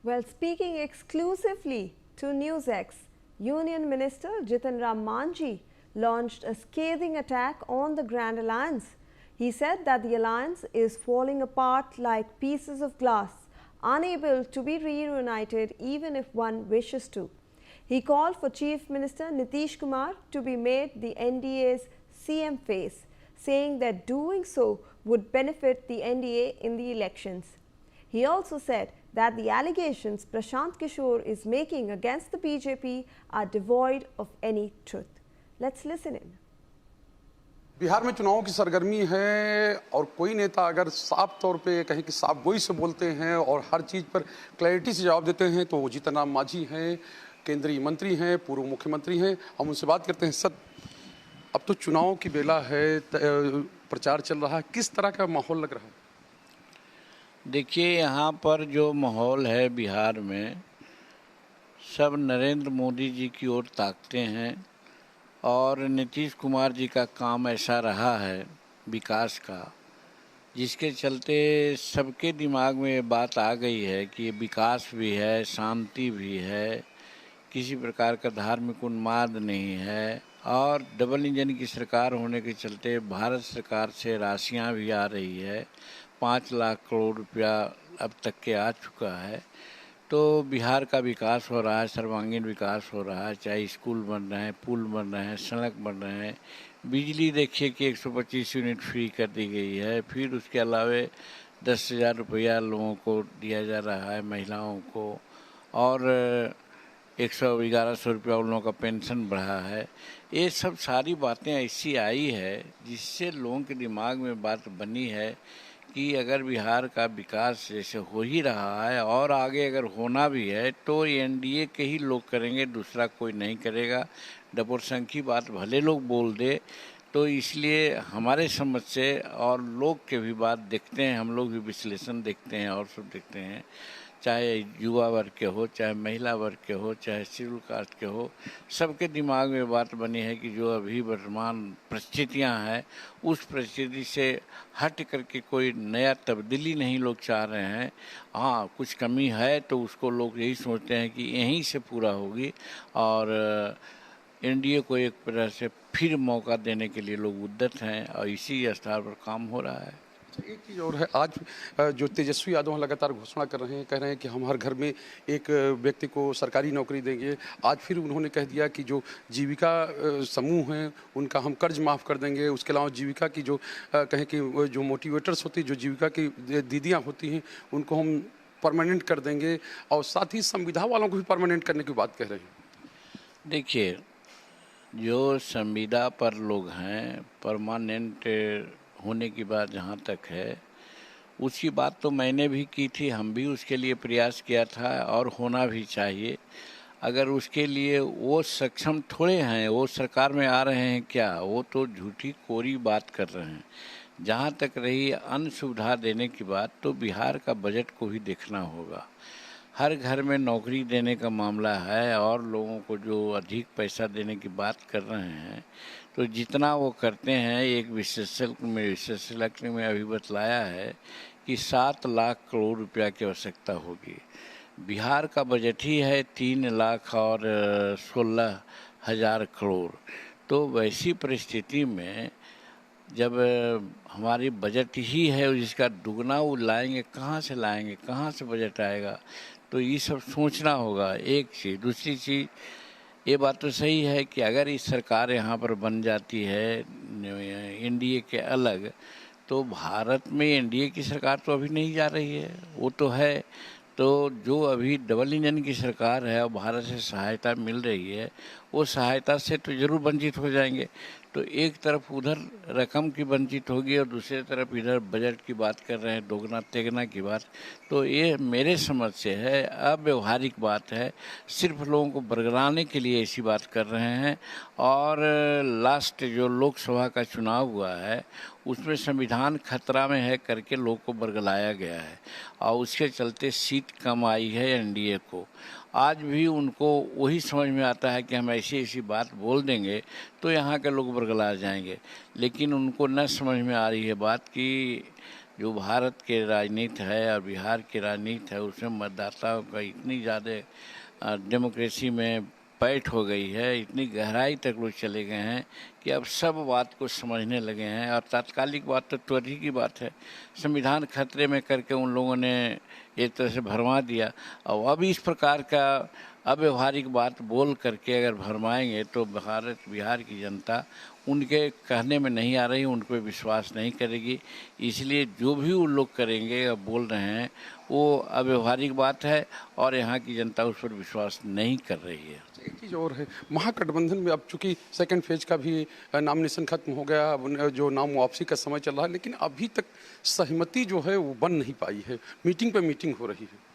Well, speaking exclusively to NewsX, Union Minister Jitan Ram Manji launched a scathing attack on the Grand Alliance. He said that the alliance is falling apart like pieces of glass, unable to be reunited even if one wishes to. He called for Chief Minister Nitish Kumar to be made the NDA's CM face, saying that doing so would benefit the NDA in the elections. He also said that the allegations Prashant Kishore is making against the BJP are devoid of any truth. Let's listen in. Bihar में चुनावों की सरगर्मी है और कोई नेता अगर साफ तौर पे कहें कि साफ गोई से बोलते हैं और हर चीज़ पर क्लैरिटी से जवाब देते हैं तो वो जीतन राम मांझी हैं, केंद्रीय मंत्री हैं, पूर्व मुख्यमंत्री हैं। हम उनसे बात करते हैं। सर, अब तो चुनाव की बेला है, प्रचार चल रहा है, किस तरह का माहौल लग रहा है? देखिए, यहाँ पर जो माहौल है बिहार में, सब नरेंद्र मोदी जी की ओर ताकते हैं और नीतीश कुमार जी का काम ऐसा रहा है विकास का, जिसके चलते सबके दिमाग में ये बात आ गई है कि ये विकास भी है, शांति भी है, किसी प्रकार का धार्मिक उन्माद नहीं है और डबल इंजन की सरकार होने के चलते भारत सरकार से राशियाँ भी आ रही है। 5 लाख करोड़ रुपया अब तक के आ चुका है। तो बिहार का विकास हो रहा है, सर्वांगीण विकास हो रहा है, चाहे स्कूल बन रहे हैं, पुल बन रहे हैं, सड़क बन रहे हैं, बिजली देखिए कि 125 यूनिट फ्री कर दी गई है। फिर उसके अलावे 10,000 रुपया लोगों को दिया जा रहा है, महिलाओं को, और 1100 रुपया उन लोगों का पेंशन बढ़ा है। ये सब सारी बातें ऐसी आई है जिससे लोगों के दिमाग में बात बनी है कि अगर बिहार का विकास जैसे हो ही रहा है और आगे अगर होना भी है तो एनडीए के ही लोग करेंगे, दूसरा कोई नहीं करेगा। डबोरसंखी बात भले लोग बोल दे, तो इसलिए हमारे समझ से और लोग के भी बात देखते हैं, हम लोग भी विश्लेषण देखते हैं और सब देखते हैं, चाहे युवा वर्ग के हो, चाहे महिला वर्ग के हो, चाहे शेड्यूल कास्ट के हो, सबके दिमाग में बात बनी है कि जो अभी वर्तमान परिस्थितियां हैं उस परिस्थिति से हट करके कोई नया तब्दीली नहीं लोग चाह रहे हैं। हाँ, कुछ कमी है तो उसको लोग यही सोचते हैं कि यहीं से पूरा होगी और एनडीए को एक तरह से फिर मौका देने के लिए लोग उद्यत हैं और इसी स्तर पर काम हो रहा है। एक चीज़ और है, आज जो तेजस्वी यादव लगातार घोषणा कर रहे हैं, कह रहे हैं कि हम हर घर में एक व्यक्ति को सरकारी नौकरी देंगे। आज फिर उन्होंने कह दिया कि जो जीविका समूह हैं उनका हम कर्ज माफ़ कर देंगे। उसके अलावा जीविका की जो कहें कि जो मोटिवेटर्स होती, जो जीविका की दीदियाँ होती हैं, उनको हम परमानेंट कर देंगे और साथ ही संविदा वालों को भी परमानेंट करने की बात कह रहे हैं। देखिए, जो संविदा पर लोग हैं, परमानेंट होने की बात जहाँ तक है, उसकी बात तो मैंने भी की थी, हम भी उसके लिए प्रयास किया था और होना भी चाहिए। अगर उसके लिए वो सक्षम थोड़े हैं, वो सरकार में आ रहे हैं क्या, वो तो झूठी कोरी बात कर रहे हैं। जहाँ तक रही अन्य सुविधा देने की बात, तो बिहार का बजट को भी देखना होगा। हर घर में नौकरी देने का मामला है और लोगों को जो अधिक पैसा देने की बात कर रहे हैं, तो जितना वो करते हैं, एक विशेषज्ञ में अभी बतलाया है कि 7 लाख करोड़ रुपया की आवश्यकता होगी। बिहार का बजट ही है 3 लाख और 16,000 करोड़। तो वैसी परिस्थिति में जब हमारी बजट ही है जिसका दुगना वो लाएंगे, कहाँ से लाएंगे, कहाँ से बजट आएगा, तो ये सब सोचना होगा। एक चीज़, दूसरी चीज़, ये बात तो सही है कि अगर इस सरकार यहाँ पर बन जाती है एनडीए के अलग, तो भारत में एनडीए की सरकार तो अभी नहीं जा रही है, वो तो है। तो जो अभी डबल इंजन की सरकार है और भारत से सहायता मिल रही है, वो सहायता से तो जरूर वंचित हो जाएंगे। तो एक तरफ उधर रकम की वंचित होगी और दूसरी तरफ इधर बजट की बात कर रहे हैं, दोगुना तेगुना की बात। तो ये मेरे समझ से है अव्यवहारिक बात है, सिर्फ लोगों को बरगलाने के लिए ऐसी बात कर रहे हैं। और लास्ट जो लोकसभा का चुनाव हुआ है उसमें संविधान खतरा में है करके लोग को बरगलाया गया है और उसके चलते सीट कम आई है एनडीए को। आज भी उनको वही समझ में आता है कि हम ऐसी ऐसी बात बोल देंगे तो यहाँ के लोग बरगला जाएंगे, लेकिन उनको न समझ में आ रही है बात कि जो भारत के राजनीति है और बिहार की राजनीति है उसमें मतदाताओं का इतनी ज़्यादा डेमोक्रेसी में पैठ हो गई है, इतनी गहराई तक लोग चले गए हैं कि अब सब बात को समझने लगे हैं। और तात्कालिक बात तो त्वरित की बात है, संविधान खतरे में करके उन लोगों ने एक तरह से भरमा दिया। और अब इस प्रकार का अव्यवहारिक बात बोल करके अगर भरमाएंगे तो बिहार की जनता उनके कहने में नहीं आ रही, उन पर विश्वास नहीं करेगी। इसलिए जो भी वो लोग करेंगे या बोल रहे हैं वो अव्यवहारिक बात है और यहाँ की जनता उस पर विश्वास नहीं कर रही है। एक चीज़ और है, महागठबंधन में अब चूंकि सेकंड फेज का भी नॉमिनेशन खत्म हो गया, अब जो नाम वापसी का समय चल रहा है, लेकिन अभी तक सहमति जो है वो बन नहीं पाई है, मीटिंग पे मीटिंग हो रही है।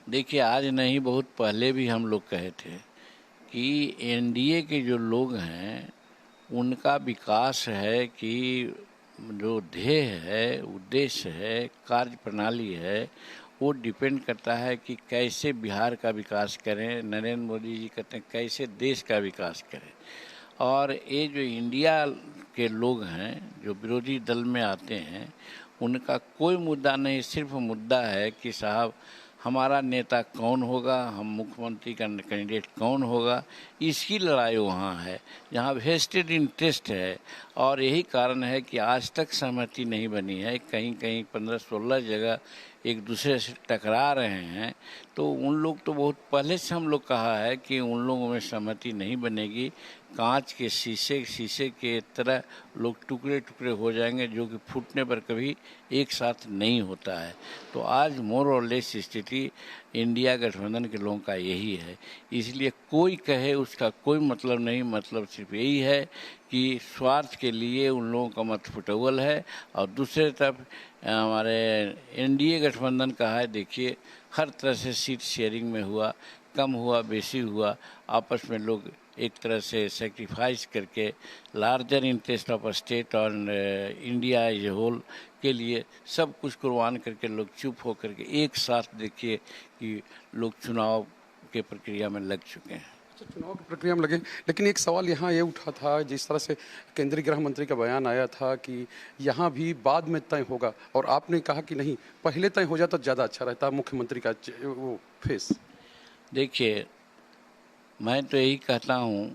देखिए, आज नहीं बहुत पहले भी हम लोग कहे थे कि एनडीए के जो लोग हैं उनका विकास है कि जो ध्येय है, उद्देश्य है, कार्य प्रणाली है, वो डिपेंड करता है कि कैसे बिहार का विकास करें। नरेंद्र मोदी जी कहते हैं कैसे देश का विकास करें। और ये जो इंडिया के लोग हैं जो विरोधी दल में आते हैं उनका कोई मुद्दा नहीं, सिर्फ मुद्दा है कि साहब हमारा नेता कौन होगा, हम मुख्यमंत्री का कैंडिडेट कौन होगा, इसकी लड़ाई वहाँ है जहाँ वेस्टेड इंटरेस्ट है। और यही कारण है कि आज तक सहमति नहीं बनी है। कहीं कहीं 15-16 जगह एक दूसरे से टकरा रहे हैं। तो उन लोग तो बहुत पहले से हम लोग कहा है कि उन लोगों में सहमति नहीं बनेगी। कांच के शीशे के तरह लोग टुकड़े टुकड़े हो जाएंगे जो कि फूटने पर कभी एक साथ नहीं होता है। तो आज मोर और लेस स्थिति इंडिया गठबंधन के लोगों का यही है। इसलिए कोई कहे उसका कोई मतलब नहीं, मतलब सिर्फ यही है कि स्वार्थ के लिए उन लोगों का मत फुटवल है। और दूसरे तरफ हमारे एनडीए गठबंधन का है, देखिए हर तरह से सीट शेयरिंग में हुआ, कम हुआ बेसी हुआ, आपस में लोग एक तरह से सेक्रीफाइस करके लार्जर इंटरेस्ट ऑफ स्टेट और इंडिया एज ए होल के लिए सब कुछ कुर्बान करके लोग चुप होकर के एक साथ देखिए कि लोग चुनाव के प्रक्रिया में लग चुके हैं। चुनाव की प्रक्रिया में लगे, लेकिन एक सवाल यहाँ ये उठा था, जिस तरह से केंद्रीय गृह मंत्री का बयान आया था कि यहाँ भी बाद में तय होगा, और आपने कहा कि नहीं पहले तय हो जाता तो ज़्यादा अच्छा रहता मुख्यमंत्री का वो फेस। देखिए, मैं तो यही कहता हूँ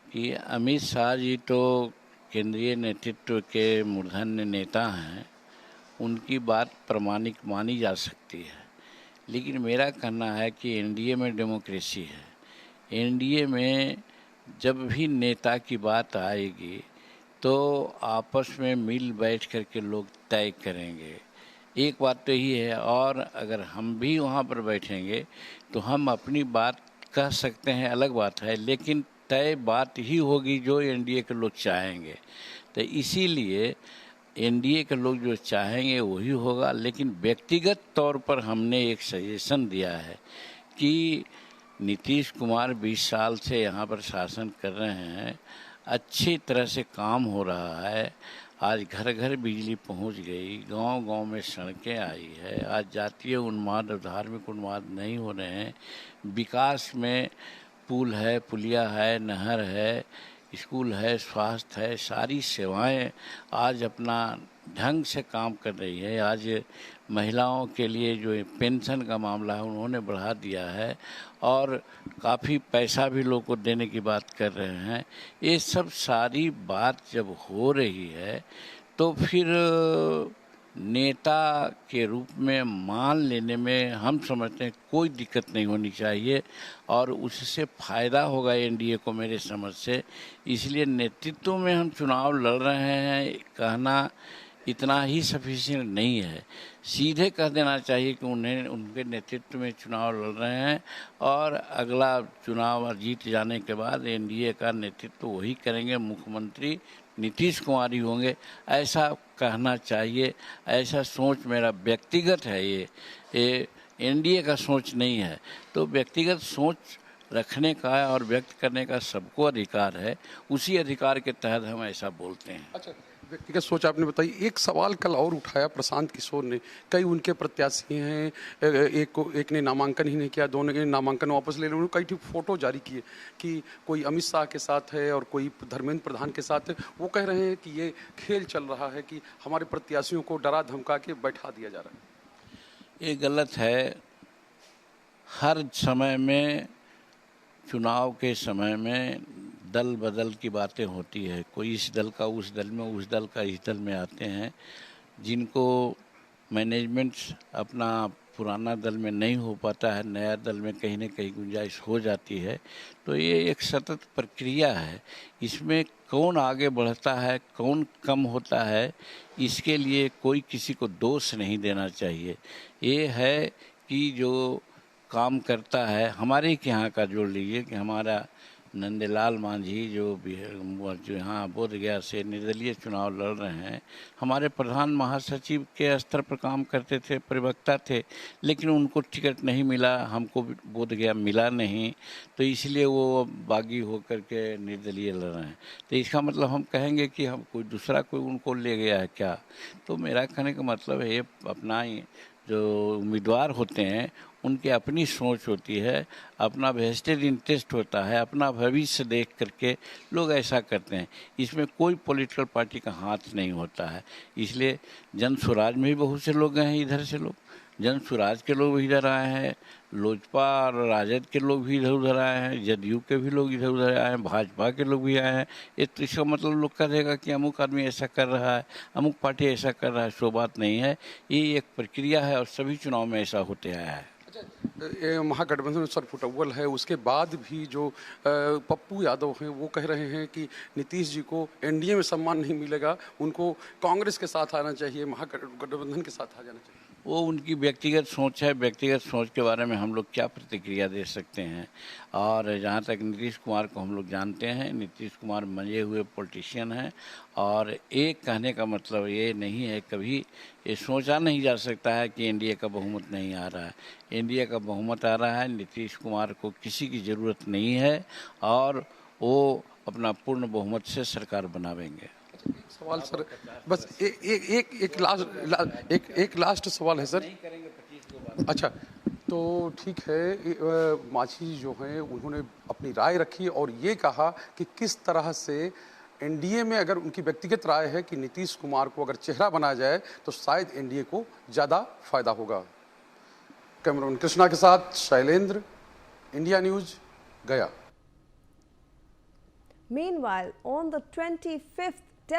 कि अमित शाह जी तो केंद्रीय नेतृत्व के मूर्धन्य नेता हैं, उनकी बात प्रामाणिक मानी जा सकती है। लेकिन मेरा कहना है कि एनडीए में डेमोक्रेसी है। एनडीए में जब भी नेता की बात आएगी तो आपस में मिल बैठ करके लोग तय करेंगे। एक बात तो यही है। और अगर हम भी वहाँ पर बैठेंगे तो हम अपनी बात कह सकते हैं, अलग बात है, लेकिन तय बात ही होगी जो एनडीए के लोग चाहेंगे। तो इसीलिए एनडीए के लोग जो चाहेंगे वही होगा। लेकिन व्यक्तिगत तौर पर हमने एक सजेशन दिया है कि नीतीश कुमार 20 साल से यहाँ पर शासन कर रहे हैं, अच्छी तरह से काम हो रहा है। आज घर घर बिजली पहुँच गई, गांव गांव में सड़कें आई है। आज जातीय उन्माद और धार्मिक उन्माद नहीं हो रहे हैं। विकास में पुल है, पुलिया है, नहर है, स्कूल है, स्वास्थ्य है, सारी सेवाएं आज अपना ढंग से काम कर रही है। आज महिलाओं के लिए जो पेंशन का मामला है उन्होंने बढ़ा दिया है और काफ़ी पैसा भी लोगों को देने की बात कर रहे हैं। ये सब सारी बात जब हो रही है तो फिर नेता के रूप में मान लेने में हम समझते हैं कोई दिक्कत नहीं होनी चाहिए और उससे फ़ायदा होगा एनडीए को मेरे समझ से। इसलिए नेतृत्व में हम चुनाव लड़ रहे हैं कहना इतना ही सफिशिएंट नहीं है। सीधे कह देना चाहिए कि उन्हें उनके नेतृत्व में चुनाव लड़ रहे हैं और अगला चुनाव जीत जाने के बाद एनडीए का नेतृत्व वही करेंगे, मुख्यमंत्री नीतीश कुमार ही होंगे, ऐसा कहना चाहिए। ऐसा सोच मेरा व्यक्तिगत है, ये एनडीए का सोच नहीं है। तो व्यक्तिगत सोच रखने का और व्यक्त करने का सबको अधिकार है, उसी अधिकार के तहत हम ऐसा बोलते हैं। अच्छा, व्यक्तिगत सोच आपने बताई। एक सवाल कल और उठाया प्रशांत किशोर ने, कई उनके प्रत्याशी हैं, एक ने नामांकन ही नहीं किया, दोनों ने नामांकन वापस ले लिया, कई ठीक फोटो जारी किए कि कोई अमित शाह के साथ है और कोई धर्मेंद्र प्रधान के साथ है। वो कह रहे हैं कि ये खेल चल रहा है कि हमारे प्रत्याशियों को डरा धमका के बैठा दिया जा रहा है। ये गलत है। हर समय में, चुनाव के समय में दल बदल की बातें होती है। कोई इस दल का उस दल में, उस दल का इस दल में आते हैं। जिनको मैनेजमेंट अपना पुराना दल में नहीं हो पाता है, नया दल में कहीं न कहीं गुंजाइश हो जाती है। तो ये एक सतत प्रक्रिया है। इसमें कौन आगे बढ़ता है, कौन कम होता है, इसके लिए कोई किसी को दोष नहीं देना चाहिए। ये है कि जो काम करता है, हमारे के यहाँ का जोड़ लीजिए कि हमारा नंदलाल मांझी जो यहाँ बोधगया से निर्दलीय चुनाव लड़ रहे हैं, हमारे प्रधान महासचिव के स्तर पर काम करते थे, प्रवक्ता थे, लेकिन उनको टिकट नहीं मिला, हमको बोधगया मिला नहीं, तो इसलिए वो बागी होकर के निर्दलीय लड़ रहे हैं। तो इसका मतलब हम कहेंगे कि हम कोई उनको ले गया है क्या? तो मेरा कहने का मतलब है, ये अपना जो उम्मीदवार होते हैं उनकी अपनी सोच होती है, अपना वेस्टेड इंटरेस्ट होता है, अपना भविष्य देख करके लोग ऐसा करते हैं। इसमें कोई पॉलिटिकल पार्टी का हाथ नहीं होता है। इसलिए जन स्वराज में भी बहुत से लोग गए हैं, इधर से लोग जन स्वराज के लोग इधर आए हैं, लोजपा और राजद के लोग भी इधर उधर आए हैं, जदयू के भी लोग इधर उधर आए हैं, भाजपा के लोग भी आए हैं। तो इसका मतलब लोग कहेगा कि अमुक आदमी ऐसा कर रहा है, अमुक पार्टी ऐसा कर रहा है। सो बात नहीं है, ये एक प्रक्रिया है और सभी चुनाव में ऐसा होते आया है। महागठबंधन सरफुटअव्वल है, उसके बाद भी जो पप्पू यादव हैं वो कह रहे हैं कि नीतीश जी को एनडीए में सम्मान नहीं मिलेगा, उनको कांग्रेस के साथ आना चाहिए, महागठबंधन के साथ आ जाना चाहिए। वो उनकी व्यक्तिगत सोच है। व्यक्तिगत सोच के बारे में हम लोग क्या प्रतिक्रिया दे सकते हैं। और जहाँ तक नीतीश कुमार को हम लोग जानते हैं, नीतीश कुमार मंजे हुए पॉलिटिशियन हैं। और एक कहने का मतलब ये नहीं है, कभी ये सोचा नहीं जा सकता है कि एनडीए का बहुमत नहीं आ रहा है। एनडीए का बहुमत आ रहा है। नीतीश कुमार को किसी की ज़रूरत नहीं है और वो अपना पूर्ण बहुमत से सरकार बनावेंगे। सवाल सर, बस एक लास्ट सवाल है सर। अच्छा, तो ठीक है, मांझी जो हैं उन्होंने अपनी राय रखी और ये कहा कि किस तरह से एनडीए में, अगर उनकी व्यक्तिगत राय है कि नीतीश कुमार को अगर चेहरा बनाया जाए तो शायद एनडीए को ज़्यादा फायदा होगा। कैमरामैन कृष्णा के साथ शैलेंद्र, इंडिया न्यूज, गया। Meanwhile, on the 25th